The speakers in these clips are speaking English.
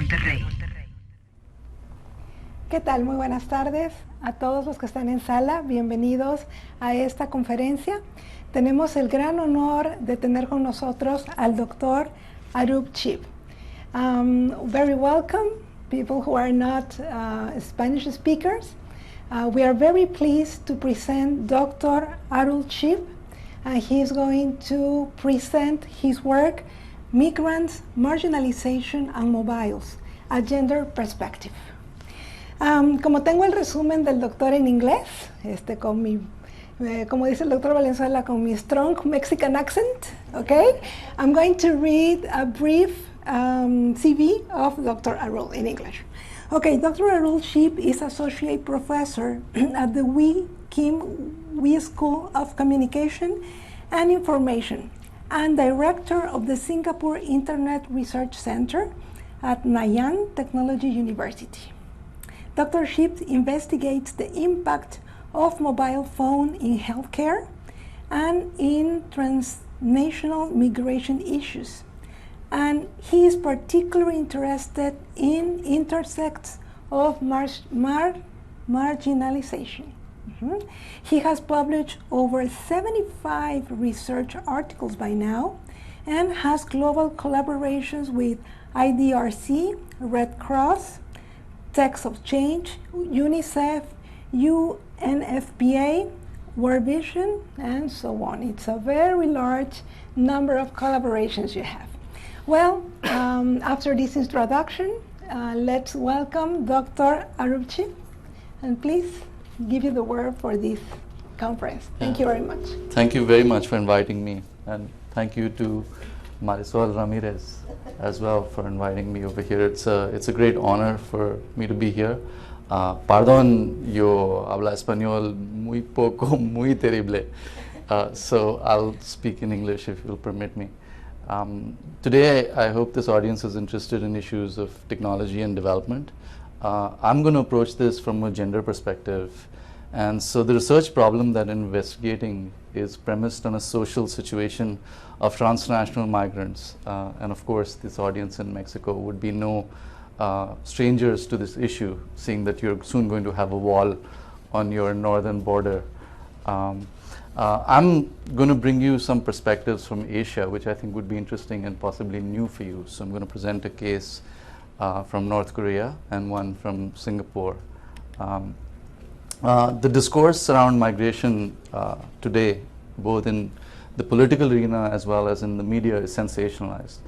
Monterrey. ¿Qué tal? Muy buenas tardes a todos los que están en sala. Bienvenidos a esta conferencia. Tenemos el gran honor de tener con nosotros al doctor DrChib. Very welcome, people who are not Spanish speakers. We are very pleased to present Dr. DrChib. He is going to present his work, Migrants, Marginalization and Mobiles, a Gender Perspective. Como tengo el resumen del doctor en inglés, con mi, como dice el doctor Valenzuela, con mi strong Mexican accent, okay? I'm going to read a brief CV of Dr. Arul in English. Okay, Dr. DrChib is Associate Professor at the Wee School of Communication and Information and Director of the Singapore Internet Research Center at Nanyang Technology University. DrChib investigates the impact of mobile phone in healthcare and in transnational migration issues. And he is particularly interested in intersects of marginalization. He has published over 75 research articles by now and has global collaborations with IDRC, Red Cross, Text of Change, UNICEF, UNFPA, World Vision, and so on. It's a very large number of collaborations you have. Well, after this introduction, let's welcome Dr. DrChib, and please give you the word for this conference. Thank you very much. Thank you very much for inviting me, and thank you to Marisol Ramirez as well for inviting me over here. It's a great honor for me to be here. Pardon, yo habla español muy poco, muy terrible. So I'll speak in English if you'll permit me. Today, I hope this audience is interested in issues of technology and development. I'm going to approach this from a gender perspective. And so the research problem that I'm investigating is premised on a social situation of transnational migrants. And of course, this audience in Mexico would be no strangers to this issue, seeing that you're soon going to have a wall on your northern border. I'm going to bring you some perspectives from Asia, which I think would be interesting and possibly new for you. So I'm going to present a case from North Korea and one from Singapore. The discourse around migration today, both in the political arena as well as in the media, is sensationalized.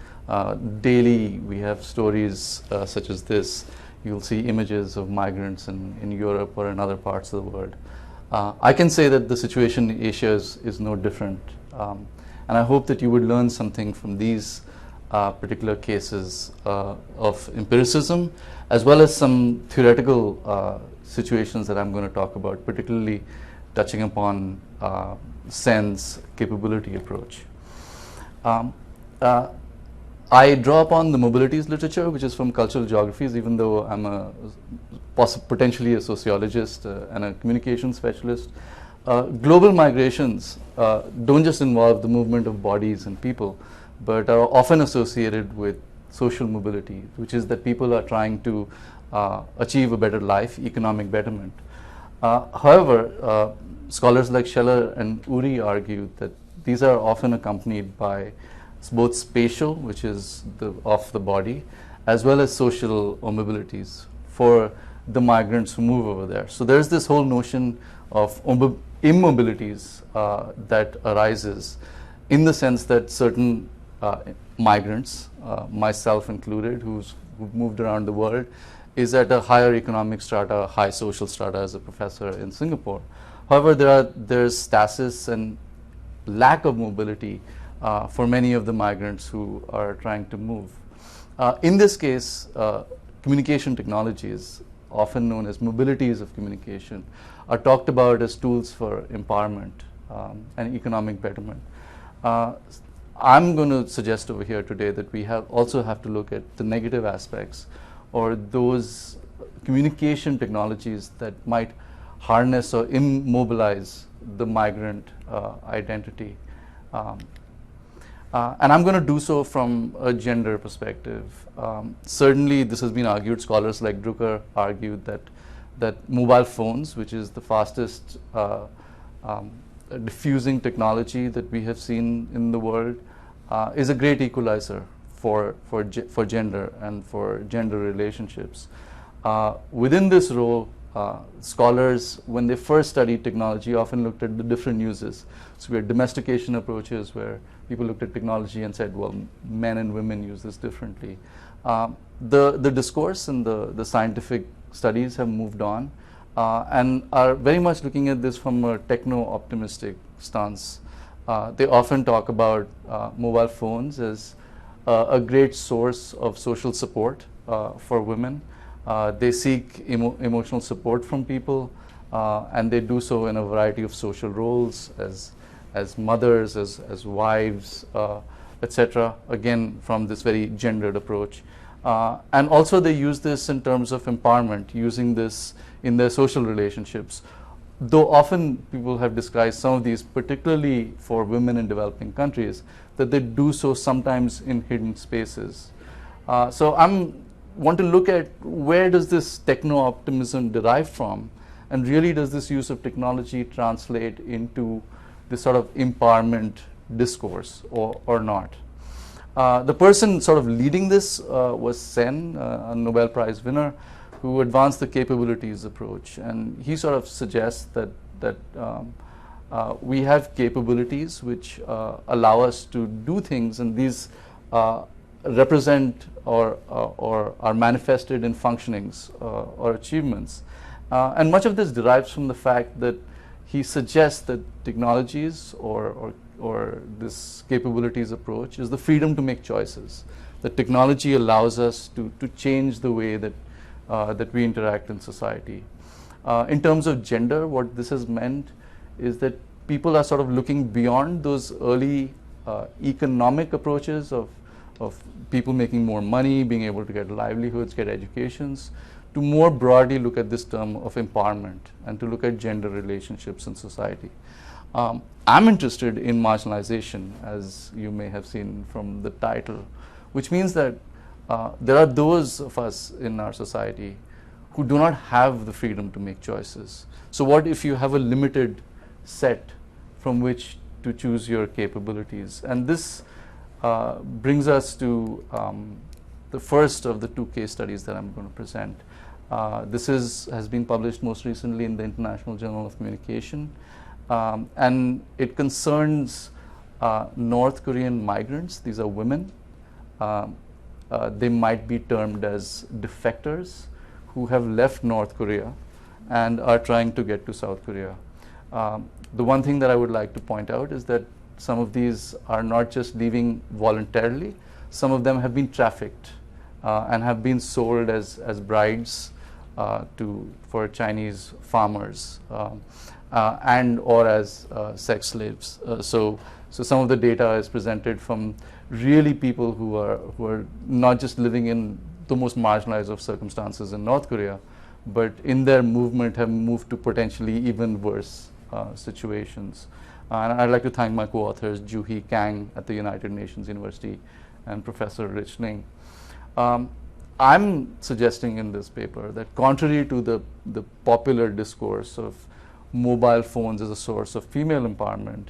Daily, we have stories such as this. You'll see images of migrants in Europe or in other parts of the world. I can say that the situation in Asia is no different. And I hope that you would learn something from these particular cases of empiricism, as well as some theoretical situations that I'm going to talk about, particularly touching upon sense capability approach. I draw upon the mobilities literature, which is from cultural geographies, even though I'm potentially a sociologist and a communication specialist. Global migrations don't just involve the movement of bodies and people, but are often associated with social mobility, which is that people are trying to achieve a better life, economic betterment. However, scholars like Scheller and Uri argue that these are often accompanied by both spatial, which is of the body, as well as social mobilities for the migrants who move over there. So there's this whole notion of immobilities that arises in the sense that certain migrants, myself included, who've moved around the world, is at a higher economic strata, high social strata as a professor in Singapore. However, there's stasis and lack of mobility for many of the migrants who are trying to move. In this case, communication technologies, often known as mobilities of communication, are talked about as tools for empowerment and economic betterment. I'm going to suggest over here today that we also have to look at the negative aspects, or those communication technologies that might harness or immobilize the migrant identity. And I'm going to do so from a gender perspective. Certainly, this has been argued. Scholars like Drucker argued that mobile phones, which is the fastest diffusing technology that we have seen in the world, is a great equalizer for gender and for gender relationships. Within this role, scholars, when they first studied technology, often looked at the different uses. So we had domestication approaches where people looked at technology and said, well, men and women use this differently. The discourse and the scientific studies have moved on and are very much looking at this from a techno-optimistic stance. They often talk about mobile phones as a great source of social support for women. They seek emotional support from people, and they do so in a variety of social roles as mothers, as wives, etc. Again, from this very gendered approach. And also they use this in terms of empowerment, using this in their social relationships. Though often people have described some of these, particularly for women in developing countries, that they do so sometimes in hidden spaces. So I want to look at where does this techno-optimism derive from, and really does this use of technology translate into this sort of empowerment discourse or not. The person sort of leading this was Sen, a Nobel Prize winner, who advanced the capabilities approach. And he sort of suggests that we have capabilities which allow us to do things, and these represent or are manifested in functionings or achievements. And much of this derives from the fact that he suggests that technologies or this capabilities approach is the freedom to make choices. That technology allows us to change the way that we interact in society. In terms of gender, what this has meant is that people are sort of looking beyond those early economic approaches of people making more money, being able to get livelihoods, get educations, to more broadly look at this term of empowerment and to look at gender relationships in society. I'm interested in marginalization, as you may have seen from the title, which means that there are those of us in our society who do not have the freedom to make choices. So what if you have a limited set from which to choose your capabilities? And this brings us to the first of the two case studies that I'm going to present. This has been published most recently in the International Journal of Communication, and it concerns North Korean migrants. These are women. They might be termed as defectors who have left North Korea and are trying to get to South Korea. The one thing that I would like to point out is that some of these are not just leaving voluntarily. Some of them have been trafficked and have been sold as brides for Chinese farmers and or as sex slaves. So some of the data is presented from really people who are not just living in the most marginalized of circumstances in North Korea, but in their movement have moved to potentially even worse situations. And I'd like to thank my co-authors, Joo-hee Kang at the United Nations University and Professor Rich Ling. I'm suggesting in this paper that contrary to the popular discourse of mobile phones as a source of female empowerment,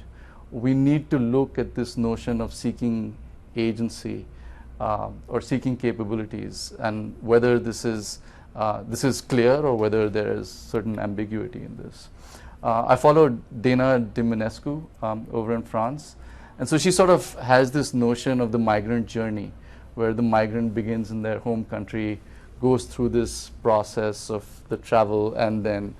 we need to look at this notion of seeking agency or seeking capabilities, and whether this is clear or whether there is certain ambiguity in this. I followed Dana Diminescu over in France, and so she sort of has this notion of the migrant journey, where the migrant begins in their home country, goes through this process of the travel, and then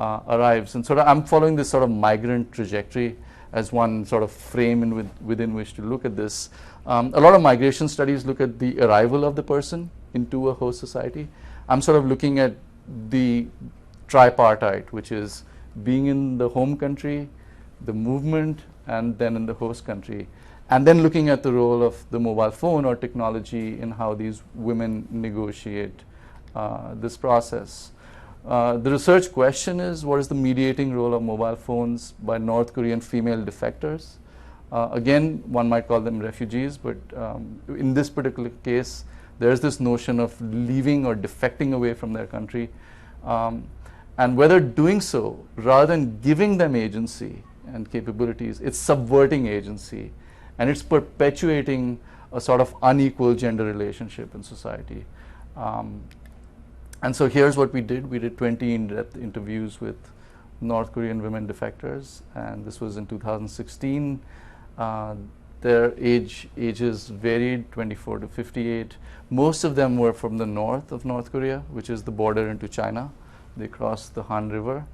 arrives. And sort of I'm following this sort of migrant trajectory as one sort of frame within which to look at this. A lot of migration studies look at the arrival of the person into a host society. I'm sort of looking at the tripartite, which is being in the home country, the movement, and then in the host country, and then looking at the role of the mobile phone or technology in how these women negotiate this process. The research question is, what is the mediating role of mobile phones by North Korean female defectors? Again, one might call them refugees, but in this particular case, there's this notion of leaving or defecting away from their country. And whether doing so, rather than giving them agency and capabilities, it's subverting agency, and it's perpetuating a sort of unequal gender relationship in society. And so here's what we did. We did 20 in-depth interviews with North Korean women defectors, and this was in 2016. Their ages varied, 24 to 58. Most of them were from the north of North Korea, which is the border into China. They crossed the Han River.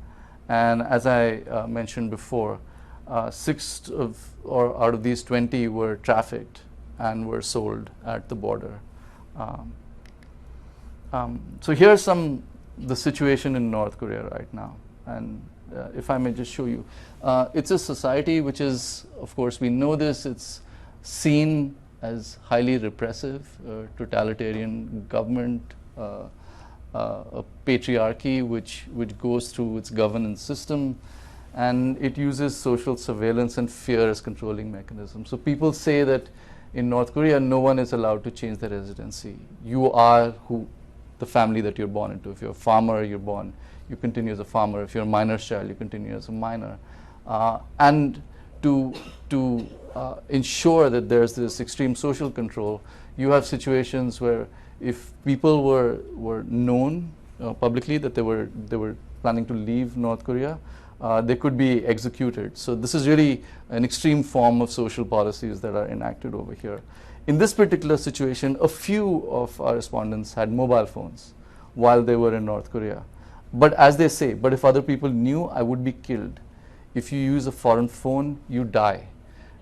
And as I mentioned before, 6 out of these 20 were trafficked and were sold at the border. So here's the situation in North Korea right now. And if I may just show you. It's a society which is, of course, we know this, it's seen as highly repressive, totalitarian government, a patriarchy which goes through its governance system, and it uses social surveillance and fear as controlling mechanisms. So people say that in North Korea, no one is allowed to change their residency. You are the family that you're born into. If you're a farmer, you continue as a farmer. If you're a miner's child, you continue as a miner. And to ensure that there's this extreme social control, you have situations where if people were known publicly that they were planning to leave North Korea, they could be executed. So this is really an extreme form of social policies that are enacted over here. In this particular situation, a few of our respondents had mobile phones while they were in North Korea. But as they say, but if other people knew, I would be killed. If you use a foreign phone, you die.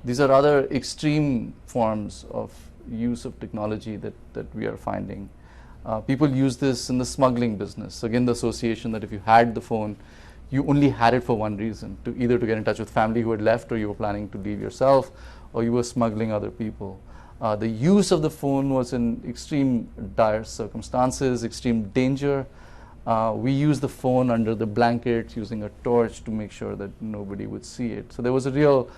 These are other extreme forms of use of technology that we are finding. People use this in the smuggling business. Again, the association that if you had the phone, you only had it for one reason, either to get in touch with family who had left, or you were planning to leave yourself, or you were smuggling other people. The use of the phone was in extreme dire circumstances, extreme danger. We used the phone under the blankets using a torch to make sure that nobody would see it. So there was a real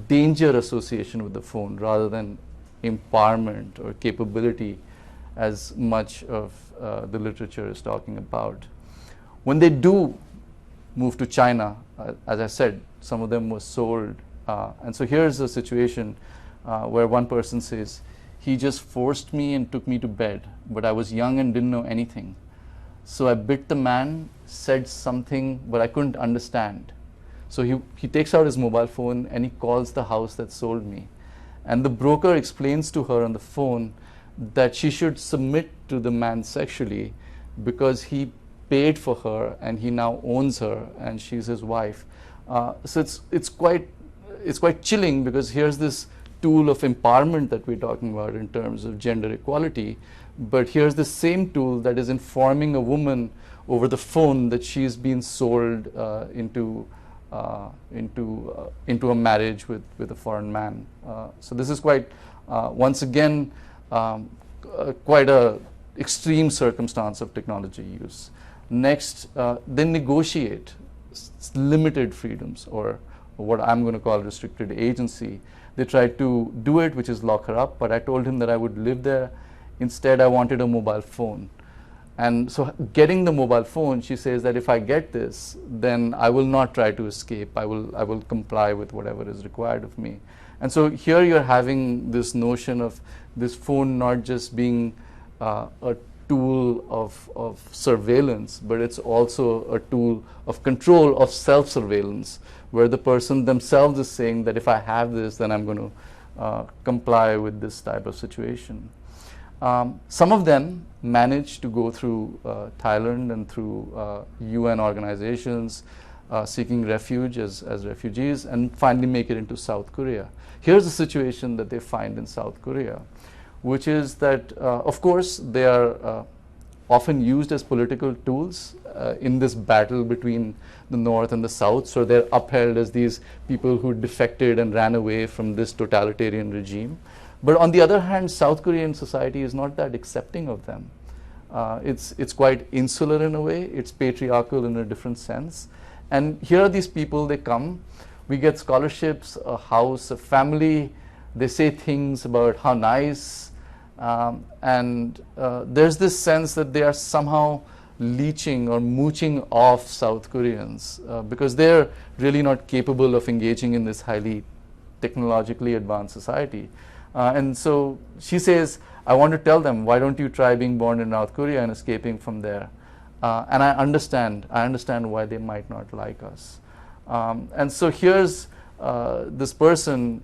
danger association with the phone rather than empowerment or capability, as much of the literature is talking about. When they do move to China, as I said, some of them were sold. And so here's a situation where one person says, he just forced me and took me to bed, but I was young and didn't know anything. So I bit the man, said something, but I couldn't understand. So he takes out his mobile phone and he calls the house that sold me. And the broker explains to her on the phone that she should submit to the man sexually because he paid for her and he now owns her and she's his wife. So it's quite chilling, because here's this tool of empowerment that we're talking about in terms of gender equality, but here's the same tool that is informing a woman over the phone that she's been sold into a marriage with a foreign man. So this is quite, once again, quite a extreme circumstance of technology use. Next, they negotiate limited freedoms, or what I'm going to call restricted agency. They tried to do it, which is lock her up, but I told him that I would live there. Instead, I wanted a mobile phone. And so getting the mobile phone, she says that if I get this, then I will not try to escape. I will comply with whatever is required of me. And so here you're having this notion of this phone not just being a tool of surveillance, but it's also a tool of control, of self-surveillance, where the person themselves is saying that if I have this, then I'm going to comply with this type of situation. Some of them manage to go through Thailand and through UN organizations seeking refuge as refugees, and finally make it into South Korea. Here's the situation that they find in South Korea, which is that, of course, they are often used as political tools in this battle between the North and the South. So they're upheld as these people who defected and ran away from this totalitarian regime. But on the other hand, South Korean society is not that accepting of them. It's quite insular in a way. It's patriarchal in a different sense. And here are these people, they come We get scholarships, a house, a family. They say things about how nice, and there's this sense that they are somehow leeching or mooching off South Koreans because they're really not capable of engaging in this highly technologically advanced society. And so she says, I want to tell them, why don't you try being born in North Korea and escaping from there? And I understand why they might not like us. And so here's this person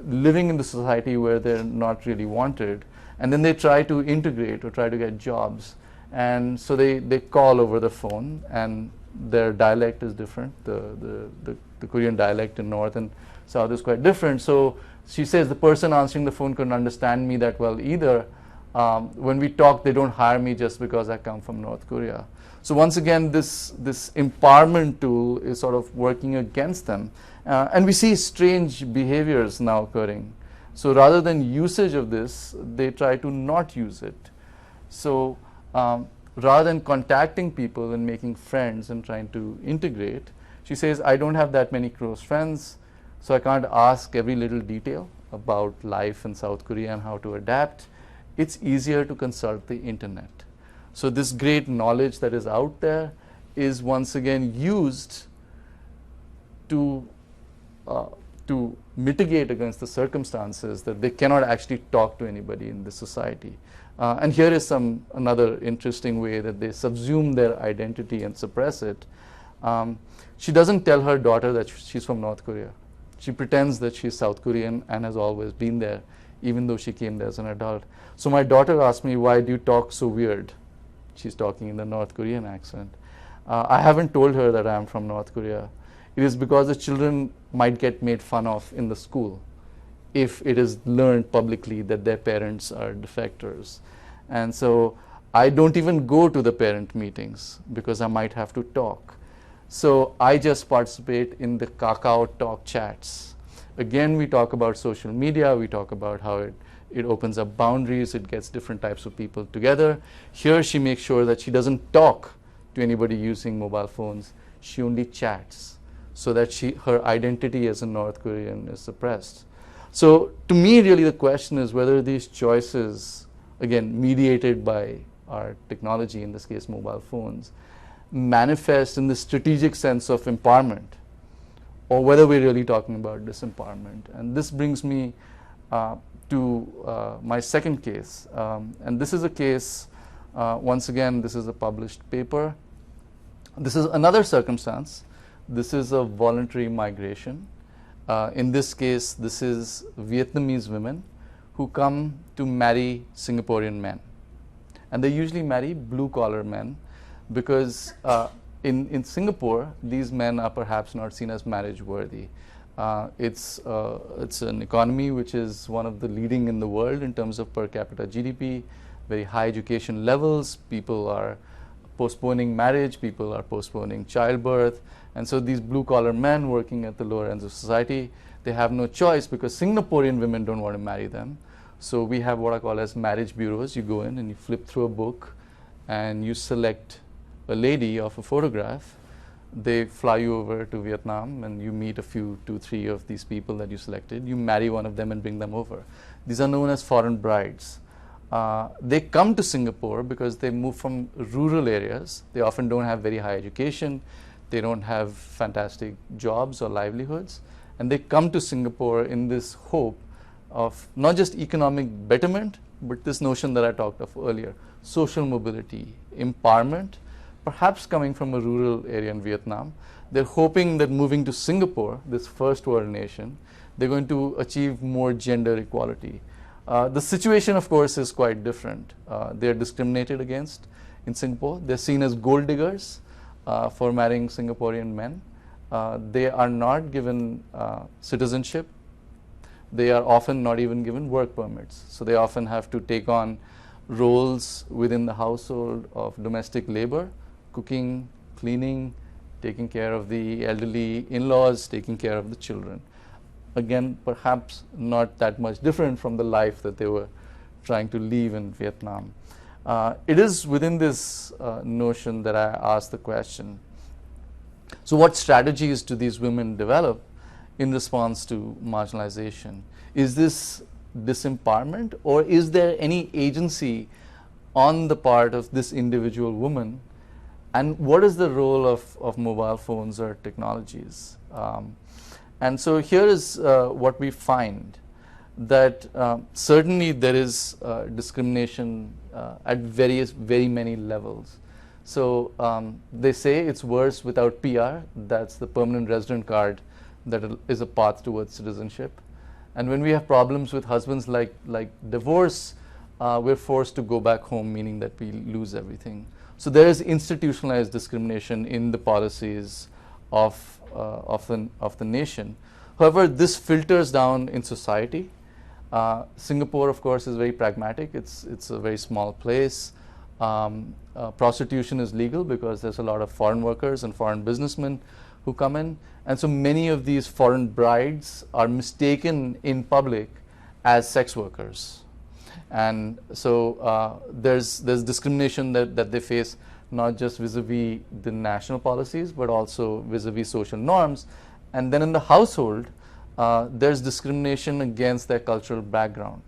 living in the society where they're not really wanted, and then they try to integrate or try to get jobs. And so they call over the phone, and their dialect is different. The Korean dialect in North and South is quite different. So she says the person answering the phone couldn't understand me that well either. When we talk, they don't hire me just because I come from North Korea. So once again, this empowerment tool is sort of working against them. And we see strange behaviors now occurring. So rather than usage of this, they try to not use it. So rather than contacting people and making friends and trying to integrate, she says, I don't have that many close friends, so I can't ask every little detail about life in South Korea and how to adapt. It's easier to consult the internet. So this great knowledge that is out there is once again used to mitigate against the circumstances that they cannot actually talk to anybody in this society. And here is another interesting way that they subsume their identity and suppress it. She doesn't tell her daughter that she's from North Korea. She pretends that she's South Korean and has always been there, even though she came there as an adult. So my daughter asked me, why do you talk so weird? She's talking in the North Korean accent. I haven't told her that I'm from North Korea. It is because the children might get made fun of in the school if it is learned publicly that their parents are defectors. And so I don't even go to the parent meetings because I might have to talk. So I just participate in the Kakao Talk chats. Again, we talk about social media, we talk about how it opens up boundaries, it gets different types of people together. Here she makes sure that she doesn't talk to anybody using mobile phones, she only chats, so that her identity as a North Korean is suppressed. So to me, really the question is whether these choices, again, mediated by our technology, in this case mobile phones, manifest in the strategic sense of empowerment, or whether we're really talking about disempowerment. And this brings me to my second case. And this is a case, once again, this is a published paper. This is another circumstance. This is a voluntary migration. In this case, this is Vietnamese women who come to marry Singaporean men. And they usually marry blue-collar men because in Singapore, these men are perhaps not seen as marriage-worthy. It's an economy which is one of the leading in the world in terms of per capita GDP, very high education levels, people are postponing marriage, people are postponing childbirth, and so these blue-collar men working at the lower ends of society, they have no choice because Singaporean women don't want to marry them. So we have what I call as marriage bureaus. You go in and you flip through a book and you select a lady of a photograph. They fly you over to Vietnam and you meet a few, 2-3 of these people that you selected. You marry one of them and bring them over. These are known as foreign brides. They come to Singapore because they move from rural areas. They often don't have very high education. They don't have fantastic jobs or livelihoods. And they come to Singapore in this hope of not just economic betterment, but this notion that I talked of earlier, social mobility, empowerment, perhaps coming from a rural area in Vietnam. They're hoping that moving to Singapore, this first world nation, they're going to achieve more gender equality. The situation, of course, is quite different. They're discriminated against in Singapore. They're seen as gold diggers for marrying Singaporean men. They are not given citizenship. They are often not even given work permits. So they often have to take on roles within the household of domestic labor, cooking, cleaning, taking care of the elderly in-laws, taking care of the children. Again, perhaps not that much different from the life that they were trying to live in Vietnam. It is within this notion that I asked the question, so what strategies do these women develop in response to marginalization? Is this disempowerment, or is there any agency on the part of this individual woman? And what is the role of mobile phones or technologies? And so here is what we find, that certainly there is discrimination at very many levels. So they say it's worse without PR, that's the permanent resident card, that is a path towards citizenship. And when we have problems with husbands like divorce, we're forced to go back home, meaning that we lose everything. So there is institutionalized discrimination in the policies of the nation. However, this filters down in society. Singapore, of course, is very pragmatic. It's a very small place. Prostitution is legal because there's a lot of foreign workers and foreign businessmen who come in. And so many of these foreign brides are mistaken in public as sex workers. And so there's discrimination that they face, not just vis-a-vis the national policies, but also vis-a-vis social norms. And then in the household, there's discrimination against their cultural background.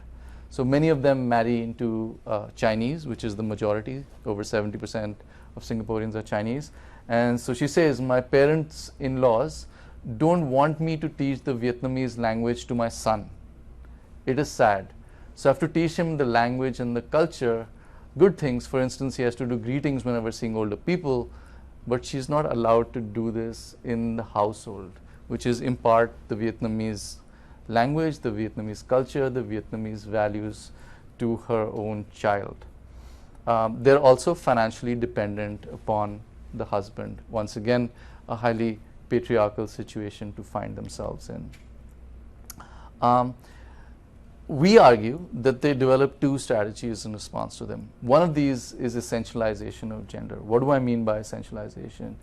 So many of them marry into Chinese, which is the majority. Over 70% of Singaporeans are Chinese. And so she says, my parents-in-laws don't want me to teach the Vietnamese language to my son. It is sad. So I have to teach him the language and the culture, good things. For instance, he has to do greetings whenever seeing older people, but she's not allowed to do this in the household, which is impart the Vietnamese language, the Vietnamese culture, the Vietnamese values to her own child. They're also financially dependent upon the husband. Once again, a highly patriarchal situation to find themselves in. We argue that they develop two strategies in response to them. One of these is essentialization of gender. What do I mean by essentialization?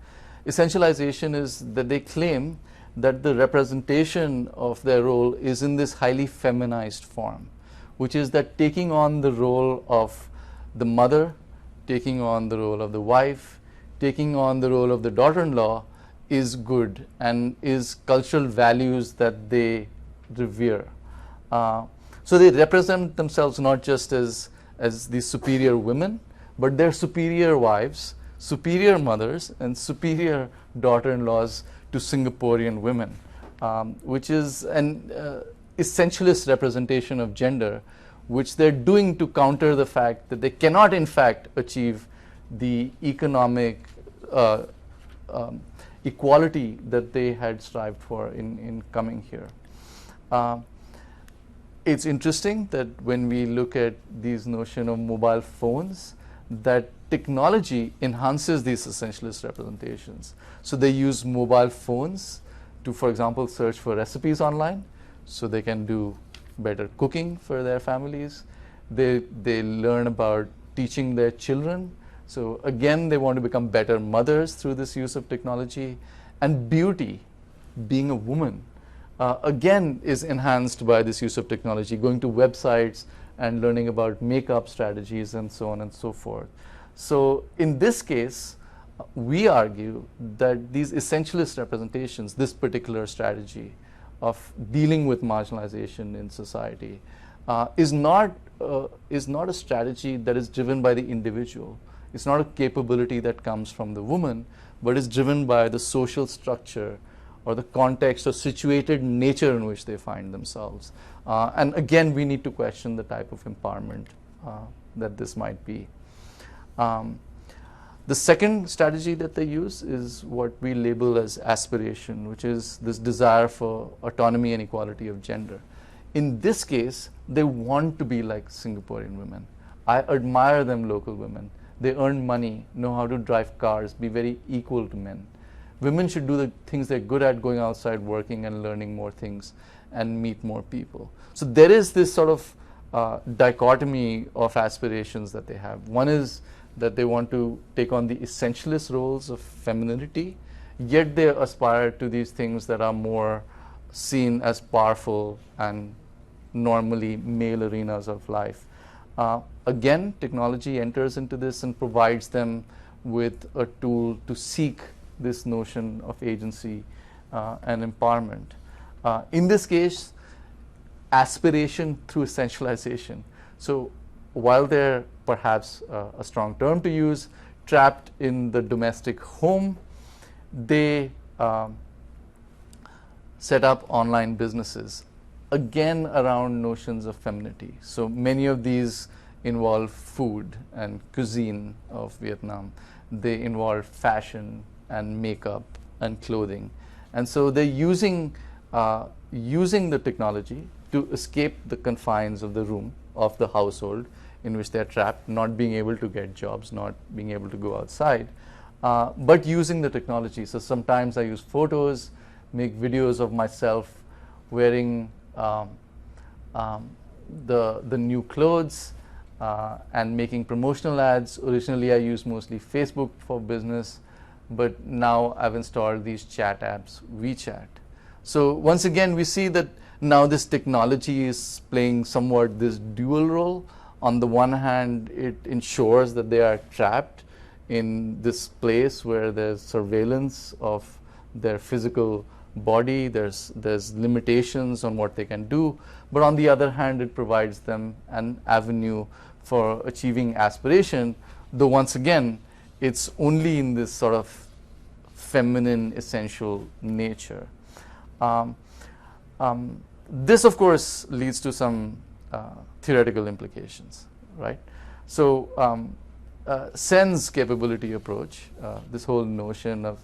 Essentialization is that they claim that the representation of their role is in this highly feminized form, which is that taking on the role of the mother, taking on the role of the wife, taking on the role of the daughter-in-law is good and is cultural values that they revere. So they represent themselves not just as these superior women, but they're superior wives, superior mothers, and superior daughter-in-laws to Singaporean women, which is an essentialist representation of gender, which they're doing to counter the fact that they cannot in fact achieve the economic equality that they had strived for in coming here. It's interesting that when we look at these notion of mobile phones, that technology enhances these essentialist representations. So they use mobile phones to, for example, search for recipes online, so they can do better cooking for their families. They learn about teaching their children. So again, they want to become better mothers through this use of technology. And beauty, being a woman, again is enhanced by this use of technology, going to websites and learning about makeup strategies and so on and so forth. So in this case, we argue that these essentialist representations, this particular strategy of dealing with marginalization in society, is not a strategy that is driven by the individual. It's not a capability that comes from the woman, but is driven by the social structure or the context or situated nature in which they find themselves. And again, we need to question the type of empowerment that this might be. The second strategy that they use is what we label as aspiration, which is this desire for autonomy and equality of gender. In this case, they want to be like Singaporean women. I admire them, local women. They earn money, know how to drive cars, be very equal to men. Women should do the things they're good at, going outside, working and learning more things and meet more people. So there is this sort of dichotomy of aspirations that they have. One is that they want to take on the essentialist roles of femininity, yet they aspire to these things that are more seen as powerful and normally male arenas of life. Again, technology enters into this and provides them with a tool to seek this notion of agency and empowerment. In this case, aspiration through essentialization. So while they're perhaps a strong term to use, trapped in the domestic home, they set up online businesses, again around notions of femininity. So many of these involve food and cuisine of Vietnam. They involve fashion and makeup and clothing. And so they're using the technology to escape the confines of the room, of the household in which they're trapped, not being able to get jobs, not being able to go outside, but using the technology. So sometimes I use photos, make videos of myself wearing the new clothes and making promotional ads. Originally I used mostly Facebook for business, but now I've installed these chat apps, WeChat. So once again, we see that now this technology is playing somewhat this dual role. On the one hand, it ensures that they are trapped in this place where there's surveillance of their physical body, there's limitations on what they can do, but on the other hand, it provides them an avenue for achieving aspiration, though once again, it's only in this sort of feminine essential nature. This, of course, leads to some theoretical implications, right? So sense capability approach, this whole notion of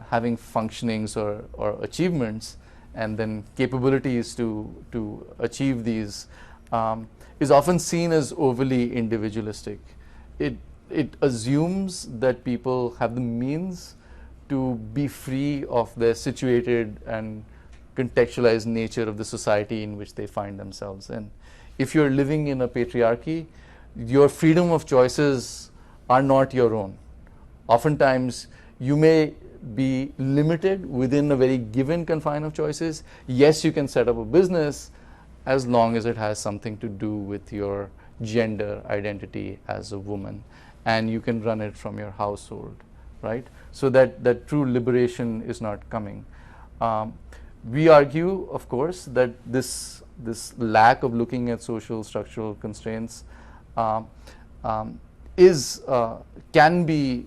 having functionings or achievements and then capabilities to achieve these is often seen as overly individualistic. It assumes that people have the means to be free of the situated and contextualized nature of the society in which they find themselves in. If you're living in a patriarchy, your freedom of choices are not your own. Oftentimes, you may be limited within a very given confine of choices. Yes, you can set up a business as long as it has something to do with your gender identity as a woman, and you can run it from your household, right? So that true liberation is not coming. We argue, of course, that this lack of looking at social structural constraints can be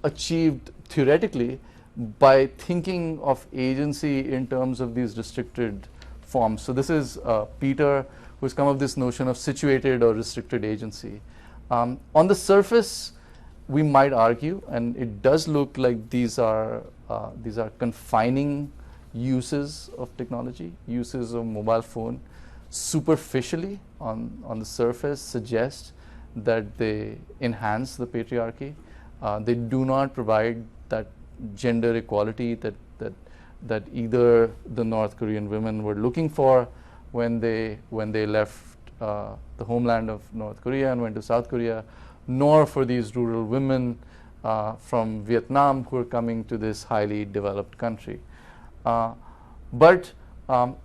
achieved theoretically by thinking of agency in terms of these restricted forms. So this is Peter, who's come up with this notion of situated or restricted agency. On the surface, we might argue, and it does look like these are confining uses of technology, uses of mobile phone, superficially on the surface suggest that they enhance the patriarchy. They do not provide that gender equality that either the North Korean women were looking for when they left the homeland of North Korea and went to South Korea, nor for these rural women from Vietnam who are coming to this highly developed country. But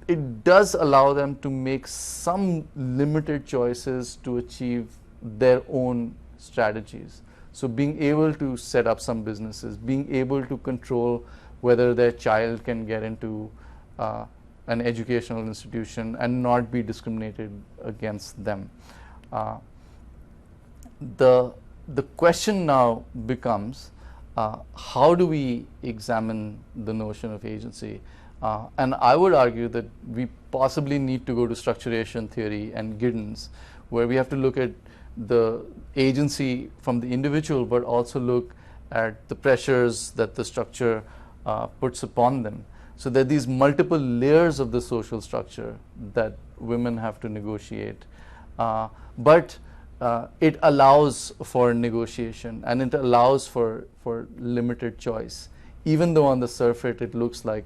it does allow them to make some limited choices to achieve their own strategies. So being able to set up some businesses, being able to control whether their child can get into an educational institution and not be discriminated against them. The question now becomes, how do we examine the notion of agency? And I would argue that we possibly need to go to structuration theory and Giddens, where we have to look at the agency from the individual, but also look at the pressures that the structure puts upon them. So there are these multiple layers of the social structure that women have to negotiate. But it allows for negotiation and it allows for limited choice, even though on the surface it looks like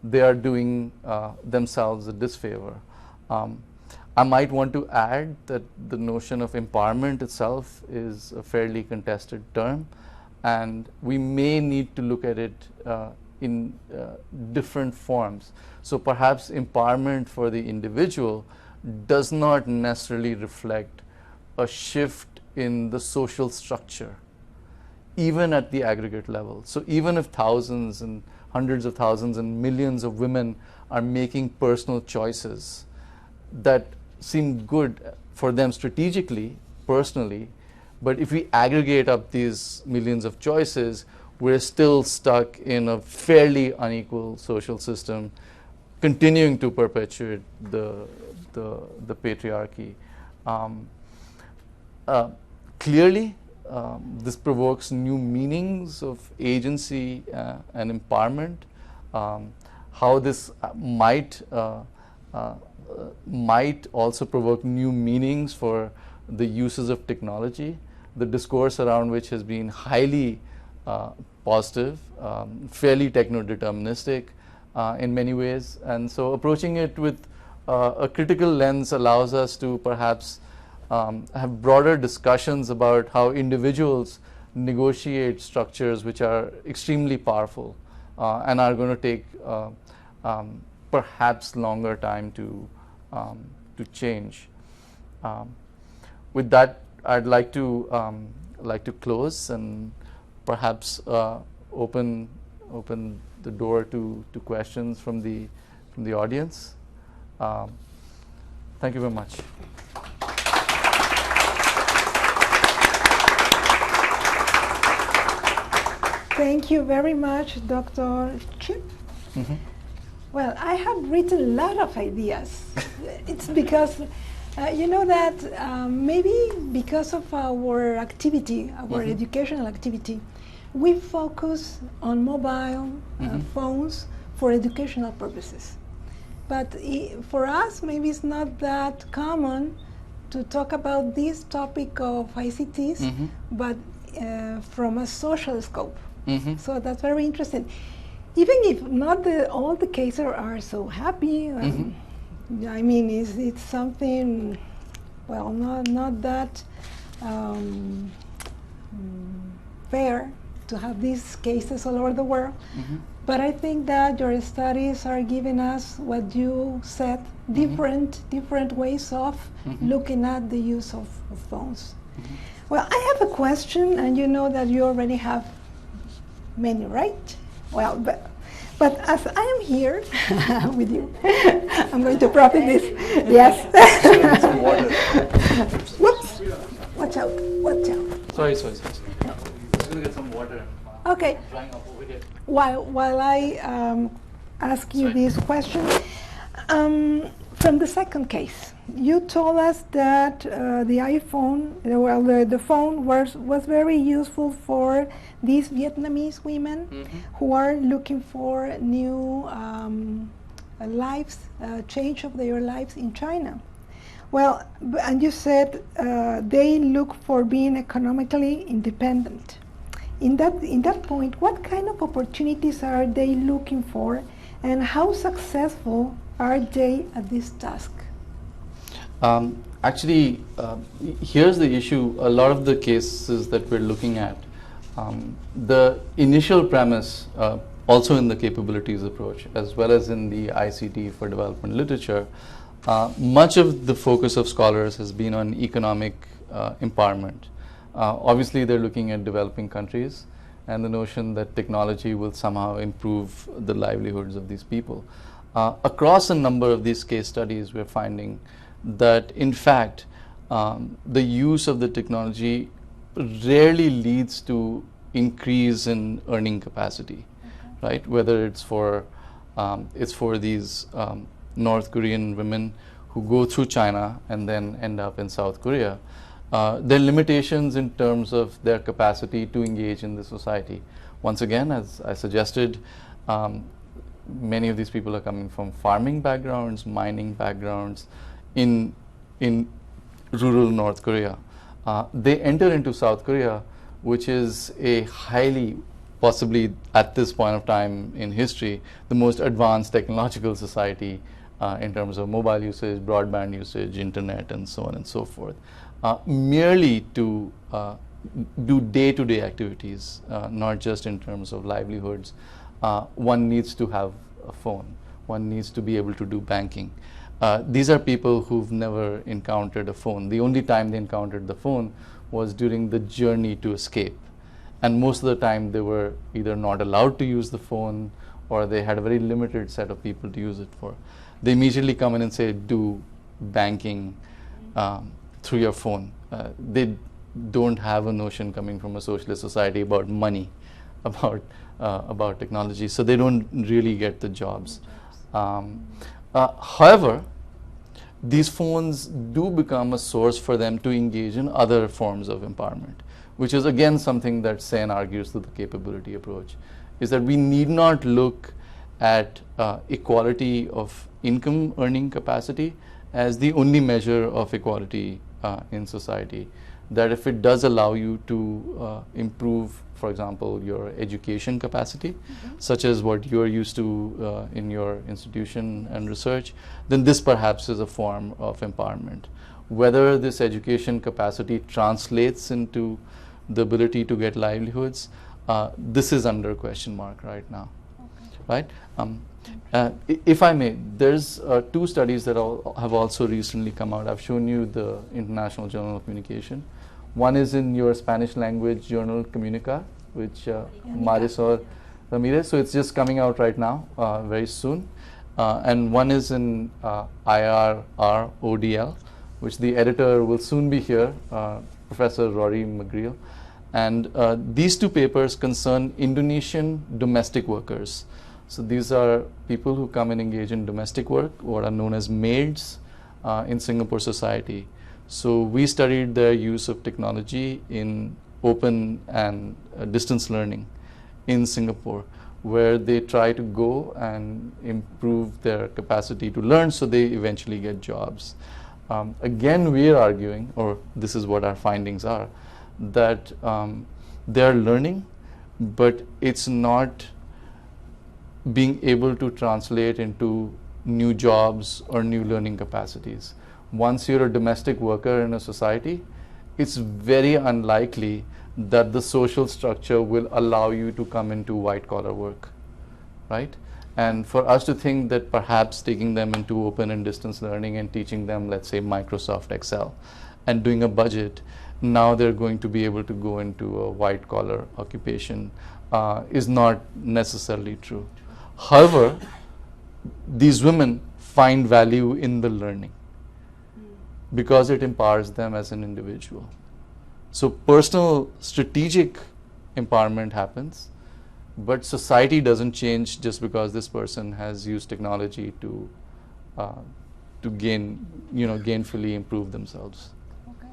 they are doing themselves a disfavor. I might want to add that the notion of empowerment itself is a fairly contested term, and we may need to look at it in different forms. So perhaps empowerment for the individual does not necessarily reflect a shift in the social structure, even at the aggregate level. So even if thousands and hundreds of thousands and millions of women are making personal choices that seem good for them strategically, personally, but if we aggregate up these millions of choices, we're still stuck in a fairly unequal social system, continuing to perpetuate the patriarchy. Clearly, this provokes new meanings of agency and empowerment. How this might also provoke new meanings for the uses of technology, the discourse around which has been highly positive, fairly techno-deterministic in many ways. And so approaching it with a critical lens allows us to perhaps have broader discussions about how individuals negotiate structures which are extremely powerful and are going to take perhaps longer time to change. With that, I'd like to close and perhaps open the door to questions from the audience. Thank you very much. Thank you very much, DrChib. Mm-hmm. Well, I have written a lot of ideas. It's because, you know that maybe because of our activity, our educational activity, we focus on mobile phones for educational purposes. But for us, maybe it's not that common to talk about this topic of ICTs, but from a social scope. So that's very interesting. Even if not all the cases are so happy, I mean, it's something, well, not that fair to have these cases all over the world. But I think that your studies are giving us what you said, different ways of looking at the use of phones. Well, I have a question, and you know that you already have many, right? Well, but as I am here with you, I'm going to profit this. Yes. Whoops! Watch out! Watch out! Sorry. I'm just going to get some water. Okay. Drying up over here. While I ask you this question, from the second case, you told us that the iPhone, the phone was very useful for these Vietnamese women who are looking for new lives, change of their lives in China. Well, and you said they look for being economically independent. In that point, what kind of opportunities are they looking for, and how successful are they at this task? Actually, here's the issue. A lot of the cases that we're looking at, the initial premise, also in the capabilities approach, as well as in the ICT for development literature, much of the focus of scholars has been on economic empowerment. Obviously, they're looking at developing countries and the notion that technology will somehow improve the livelihoods of these people. Across a number of these case studies, we're finding that, in fact, the use of the technology rarely leads to increase in earning capacity, right? Whether it's for these North Korean women who go through China and then end up in South Korea. There are limitations in terms of their capacity to engage in the society. Once again, as I suggested, many of these people are coming from farming backgrounds, mining backgrounds in rural North Korea. They enter into South Korea, which is a highly, possibly at this point of time in history, the most advanced technological society in terms of mobile usage, broadband usage, internet, and so on and so forth. Merely to do day-to-day activities, not just in terms of livelihoods, one needs to have a phone. One needs to be able to do banking. These are people who've never encountered a phone. The only time they encountered the phone was during the journey to escape. And most of the time they were either not allowed to use the phone or they had a very limited set of people to use it for. They immediately come in and say, do banking through your phone. They don't have a notion coming from a socialist society about money, about technology, so they don't really get the jobs. However, these phones do become a source for them to engage in other forms of empowerment, which is again something that Sen argues through the capability approach, is that we need not look at equality of income earning capacity as the only measure of equality in society. That if it does allow you to improve, for example, your education capacity, such as what you're used to in your institution and research, then this perhaps is a form of empowerment. Whether this education capacity translates into the ability to get livelihoods, this is under question mark right now. Right? If I may, there's 2 studies that have also recently come out. I've shown you the International Journal of Communication. One is in your Spanish language journal Comunica, which Marisol Ramirez, so it's just coming out right now, very soon. And one is in IRR-ODL, which the editor will soon be here, Professor Rory McGreal. And these 2 papers concern Indonesian domestic workers. So these are people who come and engage in domestic work, what are known as maids in Singapore society. So we studied their use of technology in open and distance learning in Singapore, where they try to go and improve their capacity to learn so they eventually get jobs. Again, we are arguing, or this is what our findings are, that they are learning, but it's not being able to translate into new jobs or new learning capacities. Once you're a domestic worker in a society, it's very unlikely that the social structure will allow you to come into white-collar work, right? And for us to think that perhaps taking them into open and distance learning and teaching them, let's say, Microsoft Excel and doing a budget, now they're going to be able to go into a white-collar occupation is not necessarily true. However, these women find value in the learning because it empowers them as an individual. So personal strategic empowerment happens, but society doesn't change just because this person has used technology to gainfully improve themselves. Okay,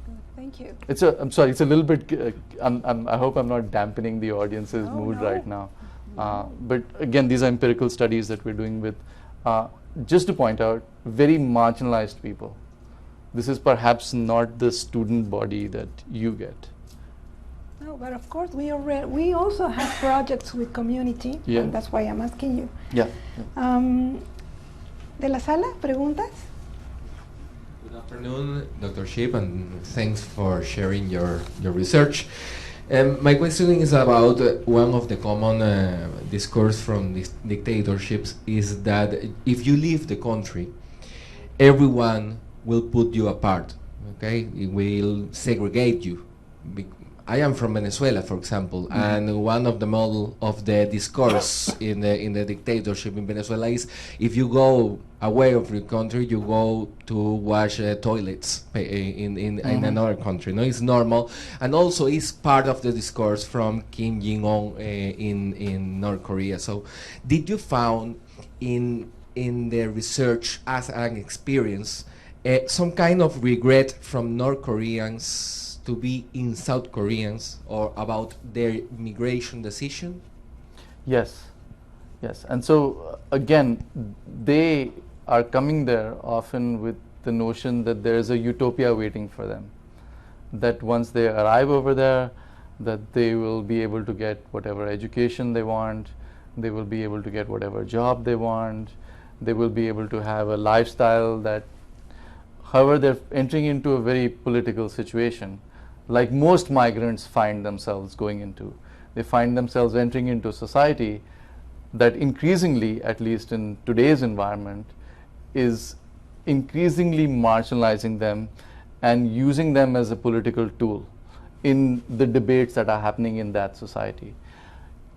good. Thank you. I'm sorry, it's a little bit, I hope I'm not dampening the audience's mood right now. But again, these are empirical studies that we're doing with, just to point out, very marginalized people. This is perhaps not the student body that you get. No, but of course we also have projects with community, and that's why I'm asking you. Yeah. De la sala, preguntas? Good afternoon, DrChib, and thanks for sharing your research. My question is about one of the common discourse from dictatorships is that if you leave the country, everyone will put you apart, okay? It will segregate you. I am from Venezuela, for example, and one of the model of the discourse in the dictatorship in Venezuela is if you go away of your country, you go to wash toilets in another country. No, it's normal, and also it's part of the discourse from Kim Jong-un in North Korea. So, did you found in the research as an experience some kind of regret from North Koreans to be in South Koreans or about their migration decision? Yes, yes. And so again, they are coming there often with the notion that there is a utopia waiting for them. That once they arrive over there, that they will be able to get whatever education they want, they will be able to get whatever job they want, they will be able to have a lifestyle that, however, they're entering into a very political situation, like most migrants find themselves going into. They find themselves entering into a society that increasingly, at least in today's environment, is increasingly marginalizing them and using them as a political tool in the debates that are happening in that society.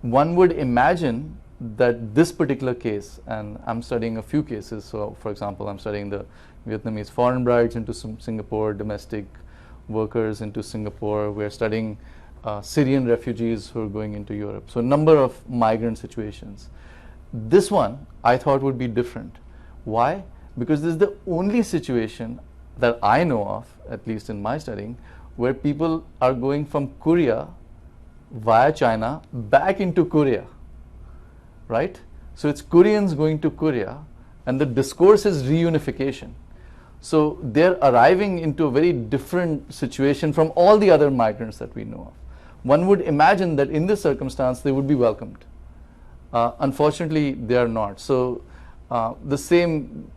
One would imagine that this particular case, and I'm studying a few cases. So, for example, I'm studying the Vietnamese foreign brides into Singapore, domestic workers into Singapore. We're studying Syrian refugees who are going into Europe. So, a number of migrant situations. This one I thought would be different. Why? Because this is the only situation that I know of, at least in my studying, where people are going from Korea via China back into Korea, right? So it's Koreans going to Korea, and the discourse is reunification. So they're arriving into a very different situation from all the other migrants that we know of. One would imagine that in this circumstance they would be welcomed. Unfortunately, they are not. So the same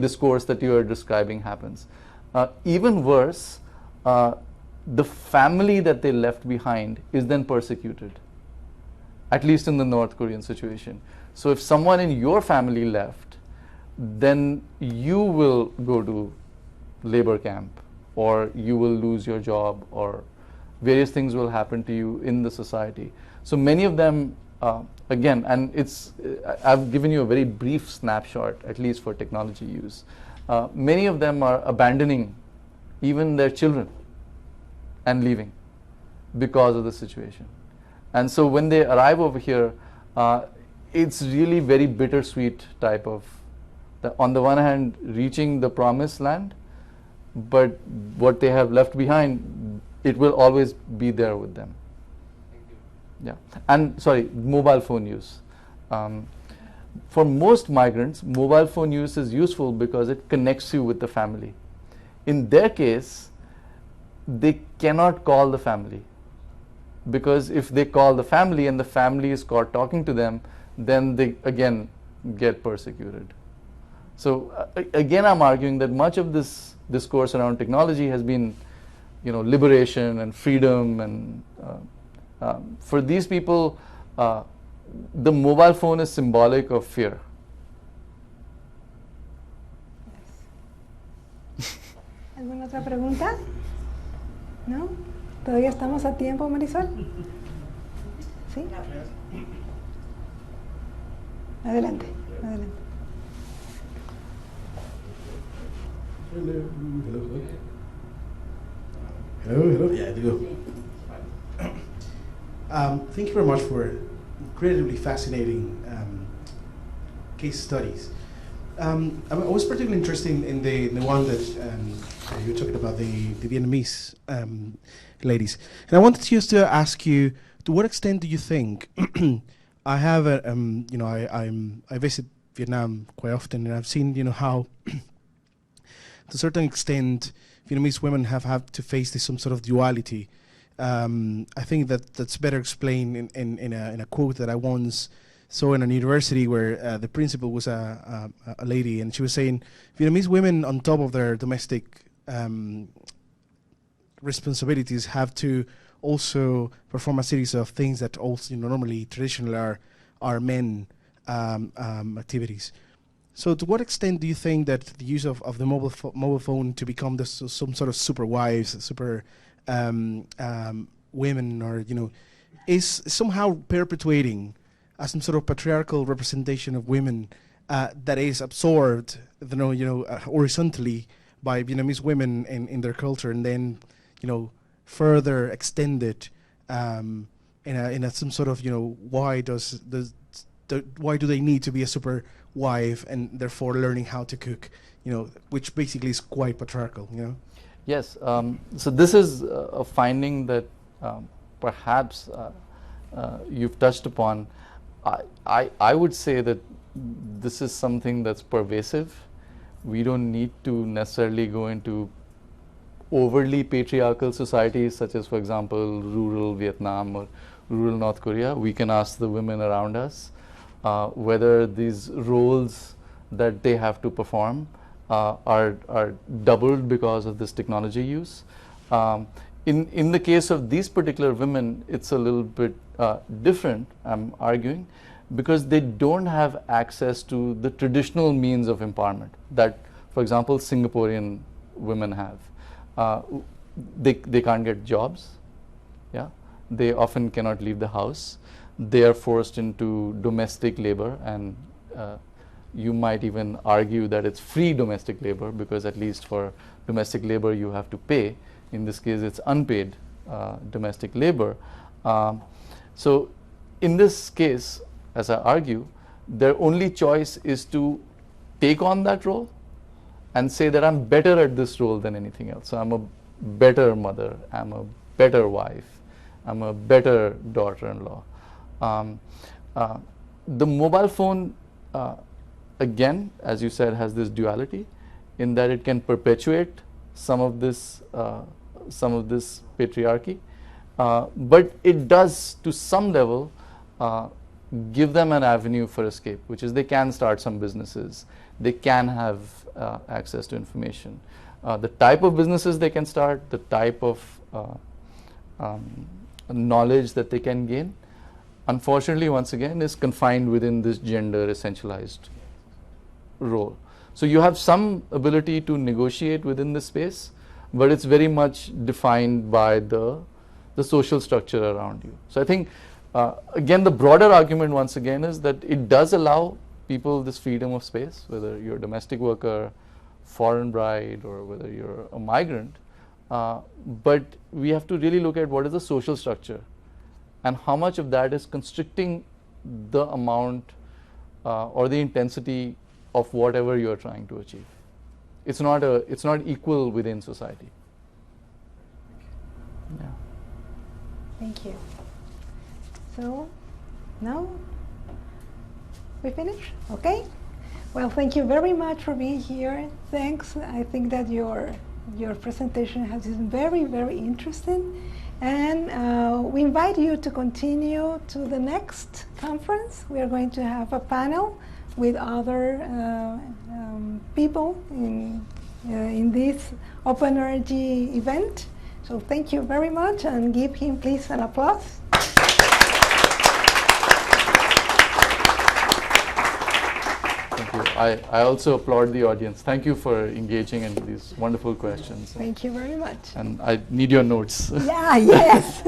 discourse that you are describing happens. Even worse, the family that they left behind is then persecuted, at least in the North Korean situation. So if someone in your family left, then you will go to labor camp, or you will lose your job, or various things will happen to you in the society. So many of them, again, and I've given you a very brief snapshot, at least for technology use. Many of them are abandoning even their children and leaving because of the situation. And so when they arrive over here, it's really very bittersweet type of, on the one hand, reaching the promised land, but what they have left behind, it will always be there with them. Thank you. Yeah, and sorry, mobile phone use. For most migrants, mobile phone use is useful because it connects you with the family. In their case, they cannot call the family, because if they call the family and the family is caught talking to them, then they again get persecuted. So again, I'm arguing that much of this discourse around technology has been, liberation and freedom, and for these people, the mobile phone is symbolic of fear. ¿Alguna otra pregunta? ¿No? ¿Todavía estamos a tiempo, Marisol? ¿Sí? Adelante, adelante. Hello. Yeah, there you go. Thank you very much for incredibly fascinating case studies. I was particularly interested in the one that you were talking about, the Vietnamese ladies, and I wanted just to ask you, to what extent do you think I have I visit Vietnam quite often, and I've seen how to a certain extent Vietnamese women have had to face some sort of duality. I think that's better explained in a quote that I once saw in a university, where the principal was a lady, and she was saying Vietnamese women, on top of their domestic responsibilities, have to also perform a series of things that also normally traditionally are men activities. So to what extent do you think that the use of the mobile phone to become some sort of super wives, super women, or is somehow perpetuating some sort of patriarchal representation of women that is absorbed, horizontally by Vietnamese women in their culture, and then further extended in some sort of why do they need to be a super wife, and therefore learning how to cook, which basically is quite patriarchal, Yes. So this is a finding that perhaps you've touched upon. I would say that this is something that's pervasive. We don't need to necessarily go into overly patriarchal societies, such as, for example, rural Vietnam or rural North Korea. We can ask the women around us whether these roles that they have to perform are doubled because of this technology use. In the case of these particular women, it's a little bit different, I'm arguing, because they don't have access to the traditional means of empowerment that, for example, Singaporean women have. They can't get jobs. Yeah, they often cannot leave the house. they are forced into domestic labor, and you might even argue that it's free domestic labor, because at least for domestic labor you have to pay. In this case, it's unpaid domestic labor. So in this case, as I argue, their only choice is to take on that role and say that I'm better at this role than anything else. So I'm a better mother, I'm a better wife, I'm a better daughter-in-law. The mobile phone, again, as you said, has this duality in that it can perpetuate some of this patriarchy, but it does, to some level, give them an avenue for escape, which is they can start some businesses, they can have access to information. The type of businesses they can start, the type of knowledge that they can gain, unfortunately, once again, is confined within this gender essentialized role. So you have some ability to negotiate within the space, but it's very much defined by the social structure around you. So I think, again, the broader argument once again is that it does allow people this freedom of space, whether you're a domestic worker, foreign bride, or whether you're a migrant. But we have to really look at what is the social structure and how much of that is constricting the amount or the intensity of whatever you're trying to achieve. It's not equal within society. Yeah. Thank you. So now we finish? Okay. Well, thank you very much for being here. Thanks. I think that your presentation has been very, very interesting. And we invite you to continue to the next conference. We are going to have a panel with other people in this open energy event. So thank you very much, and give him please an applause. Thank you. I also applaud the audience. Thank you for engaging in these wonderful questions. Thank you very much. And I need your notes. Yeah, yes.